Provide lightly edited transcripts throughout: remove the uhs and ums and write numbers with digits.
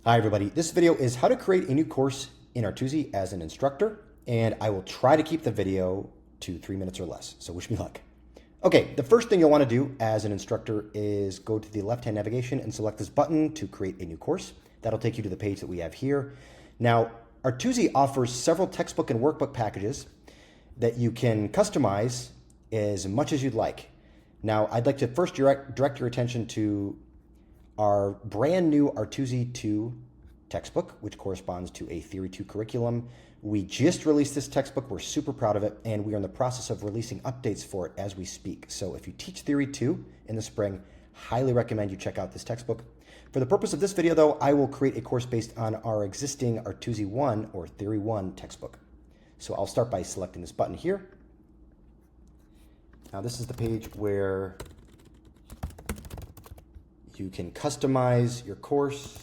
Hi everybody, this video is how to create a new course in Artusi as an instructor, and I will try to keep the video to 3 minutes or less, so wish me luck. Okay, the first thing you'll want to do as an instructor is go to the left-hand navigation and select this button to create a new course. That'll take you to the page that we have here. Now, Artusi offers several textbook and workbook packages that you can customize as much as you'd like. Now, I'd like to first direct your attention to our brand new Artusi 2 textbook, which corresponds to a Theory 2 curriculum. We just released this textbook. We're super proud of it, and we are in the process of releasing updates for it as we speak. So if you teach Theory 2 in the spring, highly recommend you check out this textbook. For the purpose of this video, though, I will create a course based on our existing Artusi 1 or Theory 1 textbook. So I'll start by selecting this button here. Now this is the page where you can customize your course,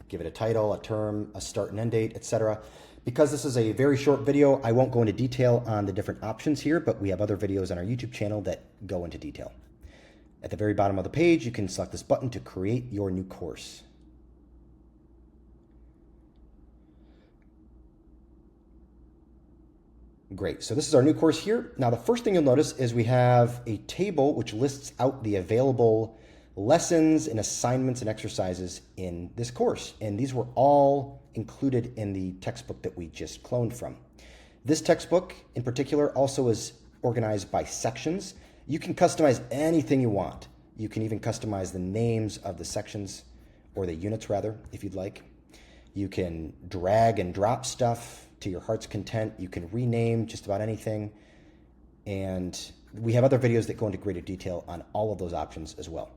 give it a title, a term, a start and end date, etc. Because this is a very short video, I won't go into detail on the different options here, but we have other videos on our YouTube channel that go into detail. At the very bottom of the page, you can select this button to create your new course. Great, so this is our new course here. Now the first thing you'll notice is we have a table which lists out the available lessons and assignments and exercises in this course. And these were all included in the textbook that we just cloned from. This textbook in particular also is organized by sections. You can customize anything you want. You can even customize the names of the sections, or the units rather, if you'd like. You can drag and drop stuff to your heart's content. You can rename just about anything. And we have other videos that go into greater detail on all of those options as well.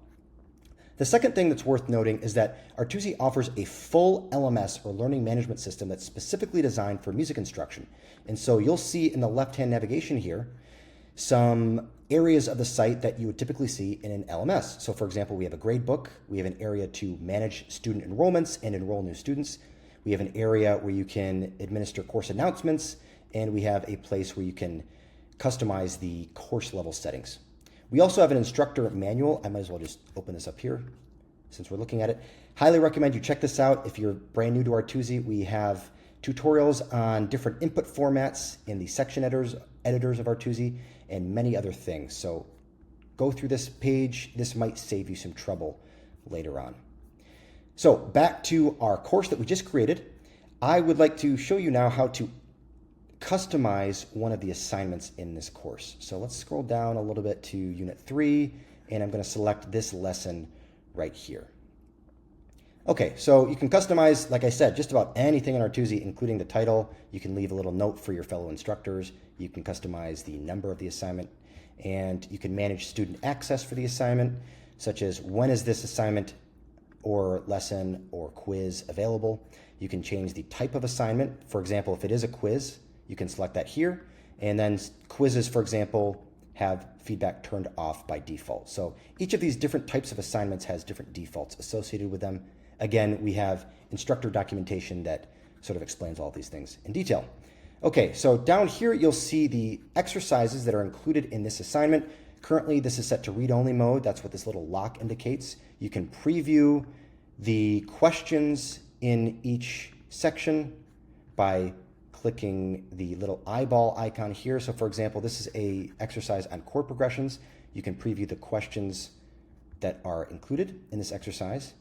The second thing that's worth noting is that Artusi offers a full LMS or learning management system that's specifically designed for music instruction. And so you'll see in the left-hand navigation here some areas of the site that you would typically see in an LMS. So for example, we have a grade book, we have an area to manage student enrollments and enroll new students. We have an area where you can administer course announcements, and we have a place where you can customize the course level settings. We also have an instructor manual. I might as well just open this up here since we're looking at it. Highly recommend you check this out. If you're brand new to Artusi, we have tutorials on different input formats in the section editors of Artusi and many other things. So go through this page. This might save you some trouble later on. So back to our course that we just created. I would like to show you now how to customize one of the assignments in this course. So let's scroll down a little bit to Unit 3, and I'm going to select this lesson right here. Okay, so you can customize, like I said, just about anything in Artusi, including the title. You can leave a little note for your fellow instructors. You can customize the number of the assignment, and you can manage student access for the assignment, such as when is this assignment or lesson or quiz available. You can change the type of assignment. For example, if it is a quiz, you can select that here, and then quizzes, for example, have feedback turned off by default. So each of these different types of assignments has different defaults associated with them. Again, we have instructor documentation that sort of explains all these things in detail. Okay, so down here you'll see the exercises that are included in this assignment. Currently, this is set to read-only mode. That's what this little lock indicates. You can preview the questions in each section by clicking the little eyeball icon here. So for example, this is an exercise on chord progressions. You can preview the questions that are included in this exercise.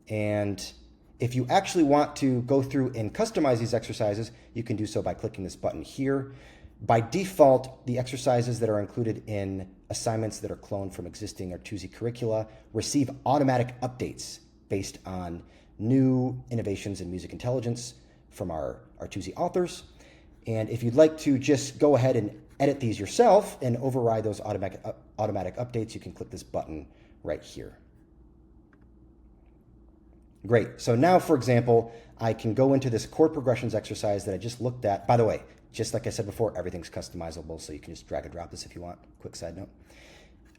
And if you actually want to go through and customize these exercises, you can do so by clicking this button here. By default, the exercises that are included in assignments that are cloned from existing Artusi curricula receive automatic updates based on new innovations in music intelligence from our Artusi authors. And if you'd like to just go ahead and edit these yourself and override those automatic updates, you can click this button right here. Great. So now, for example, I can go into this chord progressions exercise that I just looked at. By the way, just like I said before, everything's customizable, so you can just drag and drop this if you want. Quick side note.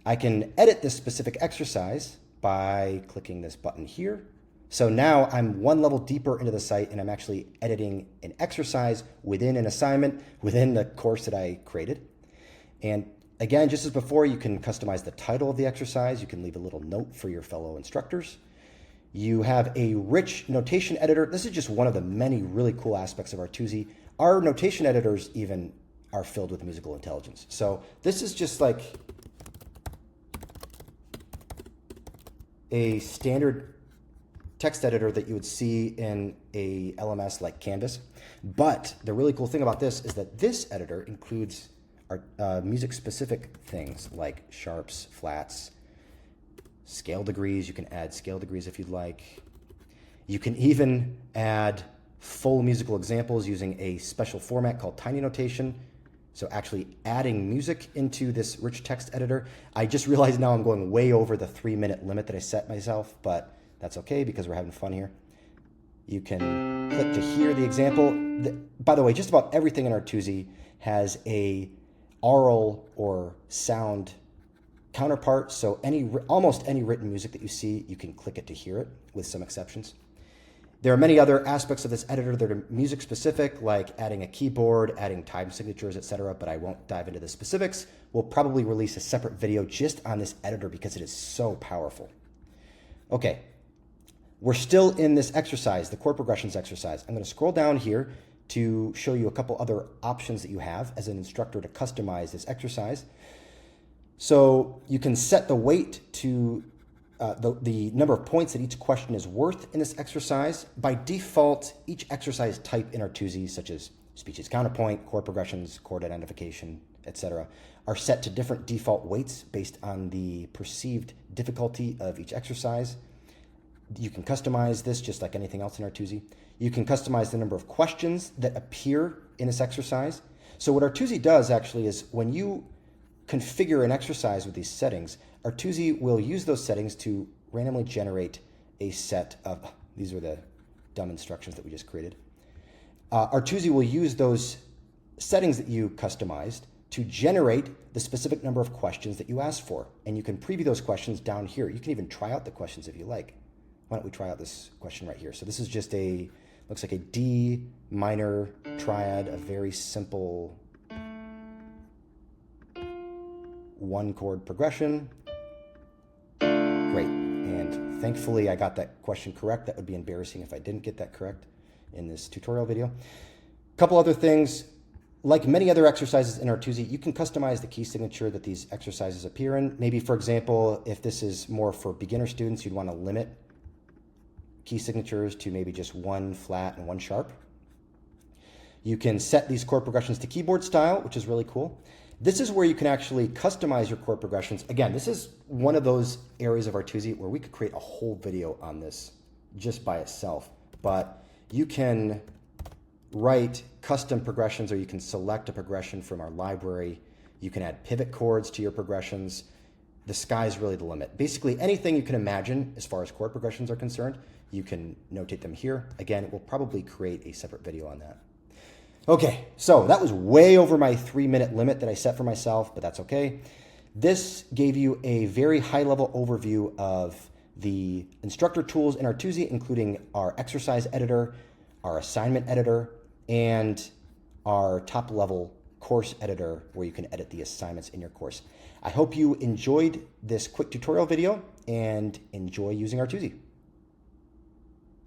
I can edit this specific exercise by clicking this button here. So now I'm one level deeper into the site, and I'm actually editing an exercise within an assignment within the course that I created. And again, just as before, you can customize the title of the exercise. You can leave a little note for your fellow instructors. You have a rich notation editor. This is just one of the many really cool aspects of Artusi. Our notation editors even are filled with musical intelligence. So this is just like a standard text editor that you would see in a LMS like Canvas. But the really cool thing about this is that this editor includes our music-specific things like sharps, flats, scale degrees. You can add scale degrees if you'd like. You can even add full musical examples using a special format called Tiny Notation. So actually adding music into this rich text editor. I just realized now I'm going way over the 3-minute limit that I set myself, but that's okay because we're having fun here. You can click to hear the example. By the way, just about everything in Artusi has a aural or sound counterpart. So almost any written music that you see, you can click it to hear it, with some exceptions. There are many other aspects of this editor that are music specific, like adding a keyboard, adding time signatures, etc., but I won't dive into the specifics. We'll probably release a separate video just on this editor because it is so powerful. Okay, we're still in this exercise, the chord progressions exercise. I'm going to scroll down here to show you a couple other options that you have as an instructor to customize this exercise. So you can set the weight to the number of points that each question is worth in this exercise. By default, each exercise type in Artusi, such as speeches counterpoint, chord progressions, chord identification, etc., are set to different default weights based on the perceived difficulty of each exercise. You can customize this just like anything else in Artusi. You can customize the number of questions that appear in this exercise. So what Artusi does actually is when you configure an exercise with these settings, Artusi will use those settings to randomly generate a set of, these are the dumb instructions that we just created. Artusi will use those settings that you customized to generate the specific number of questions that you asked for. And you can preview those questions down here. You can even try out the questions if you like. Why don't we try out this question right here? So this is just looks like a D minor triad, a very simple 1-chord progression. Great, and thankfully I got that question correct. That would be embarrassing if I didn't get that correct in this tutorial video. A couple other things. Like many other exercises in Artusi, you can customize the key signature that these exercises appear in. Maybe, for example, if this is more for beginner students, you'd want to limit key signatures to maybe just 1 flat and 1 sharp. You can set these chord progressions to keyboard style, which is really cool. This is where you can actually customize your chord progressions. Again, this is one of those areas of Artusi where we could create a whole video on this just by itself. But you can write custom progressions, or you can select a progression from our library. You can add pivot chords to your progressions. The sky's really the limit. Basically, anything you can imagine as far as chord progressions are concerned, you can notate them here. Again, we'll probably create a separate video on that. Okay, so that was way over my 3-minute limit that I set for myself, but that's okay. This gave you a very high-level overview of the instructor tools in Artusi, including our exercise editor, our assignment editor, and our top-level course editor where you can edit the assignments in your course. I hope you enjoyed this quick tutorial video and enjoy using Artusi.